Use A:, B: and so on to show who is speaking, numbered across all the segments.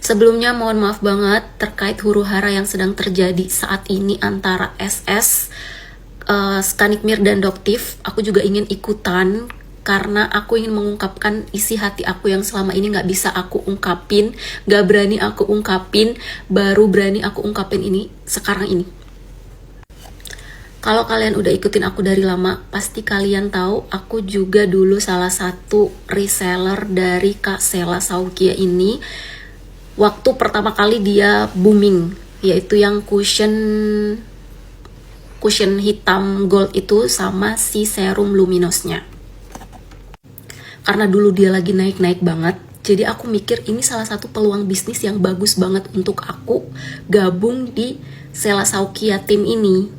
A: Sebelumnya mohon maaf banget terkait huru-hara yang sedang terjadi saat ini antara SS, Skanikmir dan Doktif. Aku juga ingin ikutan karena aku ingin mengungkapkan isi hati aku yang selama ini gak bisa aku ungkapin, gak berani aku ungkapin, baru berani aku ungkapin ini sekarang ini. Kalau kalian udah ikutin aku dari lama, pasti kalian tahu aku juga dulu salah satu reseller dari Kak Sela Saukia ini. Waktu pertama kali dia booming, yaitu yang cushion hitam gold itu sama si serum luminosnya. Karena dulu dia lagi naik-naik banget, jadi aku mikir ini salah satu peluang bisnis yang bagus banget untuk aku gabung di Sela Saukia tim ini.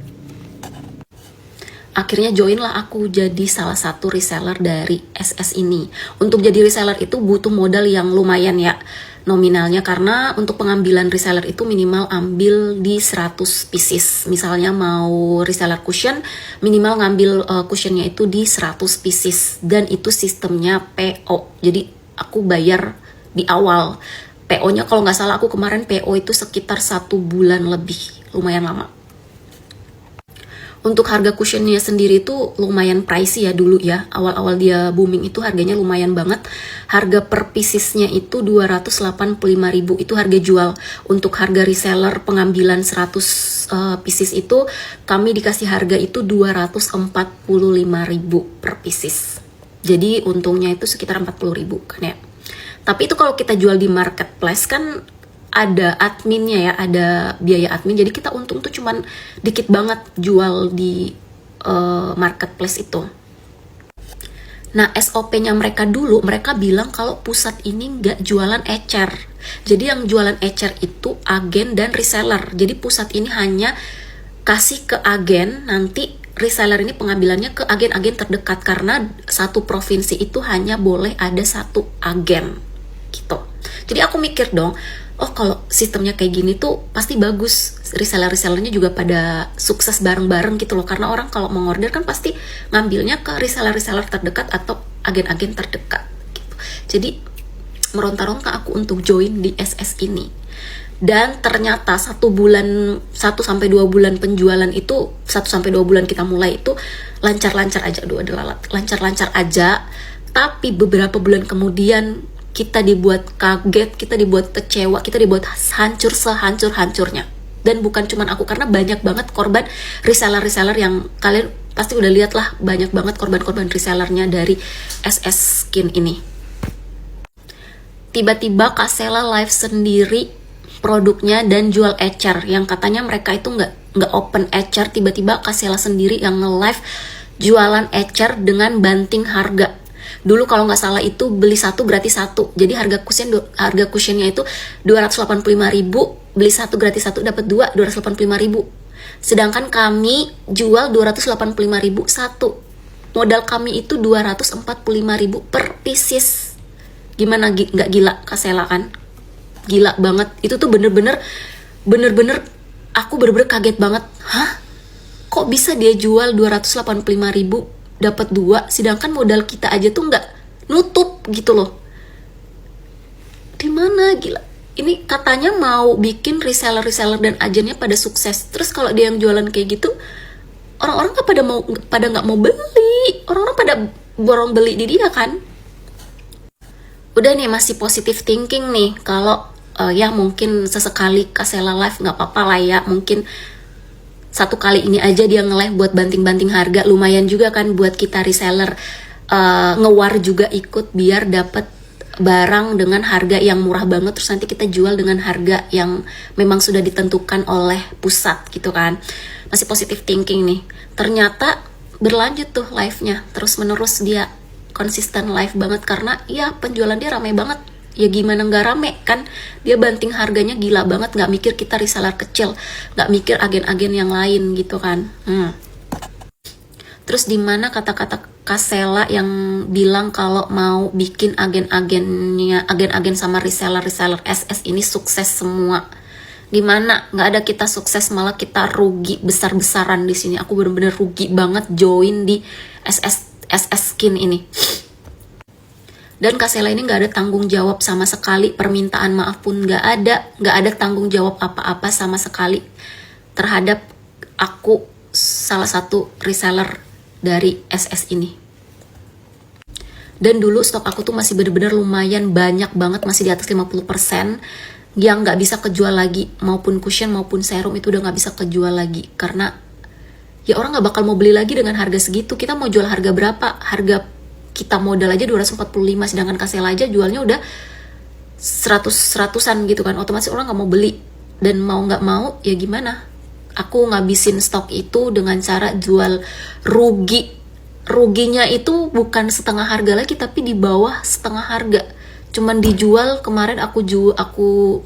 A: Akhirnya join lah aku jadi salah satu reseller dari SS ini. Untuk jadi reseller itu butuh modal yang lumayan ya nominalnya, karena untuk pengambilan reseller itu minimal ambil di 100 pieces. Misalnya mau reseller cushion, minimal ngambil cushionnya itu di 100 pieces, dan itu sistemnya PO. Jadi aku bayar di awal. PO-nya kalau nggak salah aku kemarin PO itu sekitar 1 bulan lebih, lumayan lama. Untuk harga cushionnya sendiri itu lumayan pricey ya dulu ya. Awal-awal dia booming itu harganya lumayan banget. Harga per piecesnya itu 285.000, itu harga jual. Untuk harga reseller pengambilan 100 pieces itu kami dikasih harga itu 245.000 per pieces. Jadi untungnya itu sekitar 40.000 kan ya. Tapi itu kalau kita jual di marketplace kan ada adminnya ya, ada biaya admin, jadi kita untung tuh cuman dikit banget jual di marketplace itu. Nah, SOP-nya mereka dulu, mereka bilang kalau pusat ini nggak jualan ecer. Jadi yang jualan ecer itu agen dan reseller. Jadi pusat ini hanya kasih ke agen, nanti reseller ini pengambilannya ke agen-agen terdekat, karena satu provinsi itu hanya boleh ada satu agen gitu. Jadi aku mikir dong, oh kalau sistemnya kayak gini tuh pasti bagus, reseller-resellernya juga pada sukses bareng-bareng gitu loh, karena orang kalau mau order kan pasti ngambilnya ke reseller-reseller terdekat atau agen-agen terdekat gitu. Jadi meronta-ronta aku untuk join di SS ini, dan ternyata 1 sampai 2 bulan penjualan itu, 1 sampai 2 bulan kita mulai itu lancar-lancar aja, lancar-lancar aja. Tapi beberapa bulan kemudian kita dibuat kaget, kita dibuat kecewa, kita dibuat hancur sehancur-hancurnya. Dan bukan cuma aku, karena banyak banget korban reseller-reseller yang kalian pasti udah lihat lah, banyak banget korban-korban resellernya dari SS Skin ini. Tiba-tiba Kak Sela live sendiri produknya dan jual ecer, yang katanya mereka itu nggak open ecer. Tiba-tiba Kak Sela sendiri yang nge-live jualan ecer dengan banting harga. Dulu kalau nggak salah itu beli 1 gratis 1. Jadi harga cushionnya itu 285.000, beli 1 gratis 1 dapat 2, 285.000. Sedangkan kami jual 285.000 satu. Modal kami itu 245.000 per pieces. Gimana, nggak gila Kak Sela kan? Gila banget. Itu tuh bener-bener aku bener-bener kaget banget. Hah? Kok bisa dia jual 285.000 dapat 2, sedangkan modal kita aja tuh nggak nutup gitu loh. Dimana gila? Ini katanya mau bikin reseller dan agennya pada sukses. Terus kalau dia yang jualan kayak gitu, orang-orang pada nggak mau beli, orang-orang pada borong beli di dia kan. Udah nih, masih positive thinking nih. Kalau ya mungkin sesekali Kak Sela live nggak apa-apa lah ya, mungkin 1 kali ini aja dia nge-live buat banting-banting harga, lumayan juga kan buat kita reseller. Ngewar juga ikut biar dapat barang dengan harga yang murah banget, terus nanti kita jual dengan harga yang memang sudah ditentukan oleh pusat gitu kan. Masih positive thinking nih. Ternyata berlanjut tuh live-nya, terus menerus dia konsisten live banget, karena ya penjualan dia ramai banget. Ya gimana nggak rame kan, dia banting harganya gila banget, nggak mikir kita reseller kecil, nggak mikir agen-agen yang lain gitu kan. Terus dimana kata-kata Kak Sela yang bilang kalau mau bikin agen-agen sama reseller SS ini sukses semua? Dimana nggak ada kita sukses, malah kita rugi besar-besaran di sini. Aku bener-bener rugi banget join di SS Skin ini. Dan Kak Sela ini nggak ada tanggung jawab sama sekali, permintaan maaf pun nggak ada tanggung jawab apa-apa sama sekali terhadap aku, salah satu reseller dari SS ini. Dan dulu stok aku tuh masih bener-bener lumayan banyak banget, masih di atas 50%, yang nggak bisa kejual lagi, maupun cushion maupun serum itu udah nggak bisa kejual lagi, karena ya orang nggak bakal mau beli lagi dengan harga segitu. Kita mau jual harga berapa? Harga kita modal aja 245, sedangkan Kak Sela aja jualnya udah 100-100an gitu kan, otomatis orang nggak mau beli. Dan mau nggak mau ya gimana, aku ngabisin stok itu dengan cara jual ruginya itu bukan setengah harga lagi, tapi di bawah setengah harga. Cuman dijual kemarin aku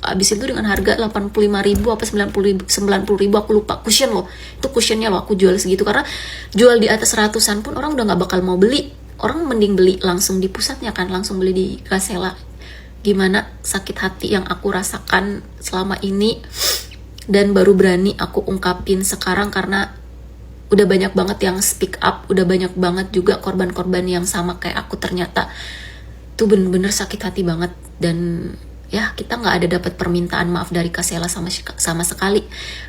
A: abisin tuh dengan harga 85.000 apa 90.000 aku lupa. Cushion loh, itu cushionnya loh aku jual segitu, karena jual di atas 100-an pun orang udah nggak bakal mau beli. Orang mending beli langsung di pusatnya kan, langsung beli di Kak Sela. Gimana sakit hati yang aku rasakan selama ini, dan baru berani aku ungkapin sekarang karena udah banyak banget yang speak up, udah banyak banget juga korban-korban yang sama kayak aku ternyata. Itu bener-bener sakit hati banget. Dan ya kita nggak ada dapat permintaan maaf dari Kak Sela sama sekali,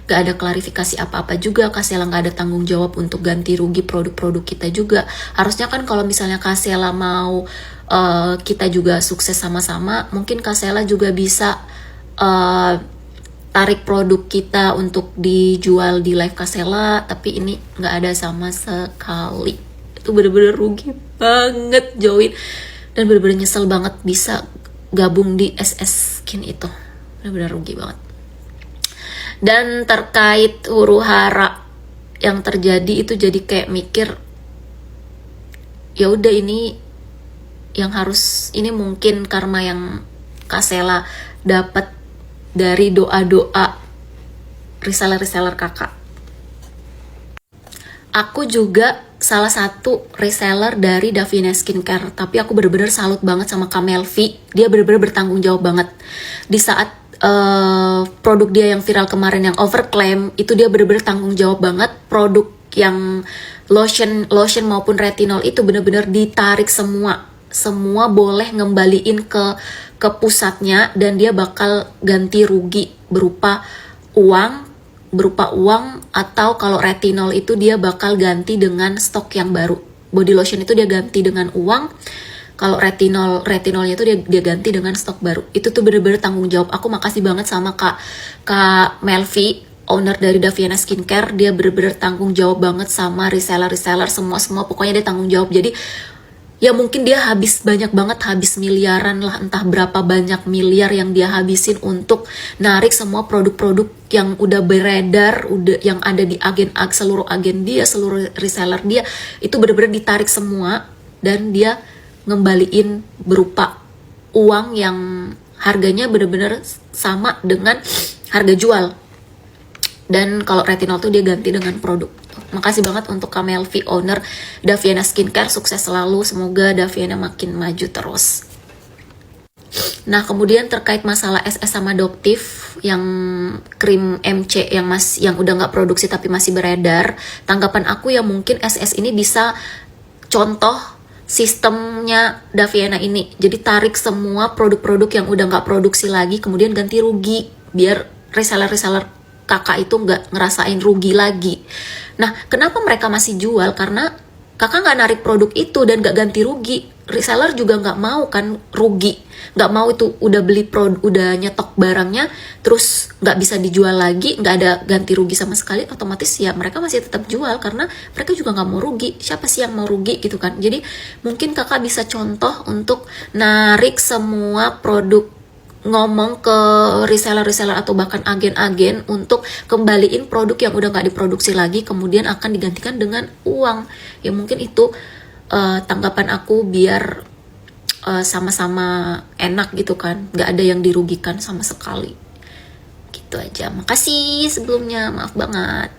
A: nggak ada klarifikasi apa-apa juga. Kak Sela nggak ada tanggung jawab untuk ganti rugi produk-produk kita juga. Harusnya kan kalau misalnya Kak Sela mau kita juga sukses sama-sama, mungkin Kak Sela juga bisa tarik produk kita untuk dijual di live Kak Sela, tapi ini nggak ada sama sekali. Itu bener-bener rugi banget join, dan bener-bener nyesel banget bisa gabung di SS Skin itu, benar-benar rugi banget. Dan terkait huru hara yang terjadi itu, jadi kayak mikir ya udah, ini yang harus, ini mungkin karma yang Kak Sela dapat dari doa-doa reseller kakak. Aku juga salah satu reseller dari Davina Skincare, tapi aku bener-bener salut banget sama Kak Melvi. Dia bener-bener bertanggung jawab banget. Di saat produk dia yang viral kemarin yang overclaim, itu dia bener-bener tanggung jawab banget. Produk yang lotion maupun retinol itu bener-bener ditarik semua boleh ngembaliin ke pusatnya, dan dia bakal ganti rugi berupa uang, atau kalau retinol itu dia bakal ganti dengan stok yang baru. Body lotion itu dia ganti dengan uang, kalau retinolnya itu dia ganti dengan stok baru. Itu tuh bener-bener tanggung jawab. Aku makasih banget sama Kak Melvi, owner dari Davina Skincare. Dia bener-bener tanggung jawab banget sama reseller semua, pokoknya dia tanggung jawab. Jadi ya mungkin dia habis miliaran lah, entah berapa banyak miliar yang dia habisin untuk narik semua produk-produk yang udah beredar, yang ada di seluruh agen dia, seluruh reseller dia, itu bener-bener ditarik semua, dan dia ngembaliin berupa uang yang harganya bener-bener sama dengan harga jual. Dan kalau retinol tuh dia ganti dengan produk. Makasih banget untuk Kak Melvi, owner Davina Skincare. Sukses selalu, semoga Davina makin maju terus. Nah, kemudian terkait masalah SS sama Doptif yang krim MC yang udah nggak produksi tapi masih beredar, tanggapan aku ya mungkin SS ini bisa contoh sistemnya Davina ini. Jadi tarik semua produk-produk yang udah nggak produksi lagi, kemudian ganti rugi, biar reseller kakak itu nggak ngerasain rugi lagi. Nah, kenapa mereka masih jual? Karena kakak nggak narik produk itu dan nggak ganti rugi. Reseller juga nggak mau kan rugi, nggak mau itu udah beli produk, udah nyetok barangnya, terus nggak bisa dijual lagi, nggak ada ganti rugi sama sekali, otomatis ya mereka masih tetap jual karena mereka juga nggak mau rugi. Siapa sih yang mau rugi gitu kan? Jadi mungkin kakak bisa contoh untuk narik semua produk, ngomong ke reseller atau bahkan agen-agen untuk kembaliin produk yang udah nggak diproduksi lagi, kemudian akan digantikan dengan uang. Ya mungkin itu tanggapan aku, biar sama-sama enak gitu kan, nggak ada yang dirugikan sama sekali. Gitu aja. Makasih sebelumnya, maaf banget.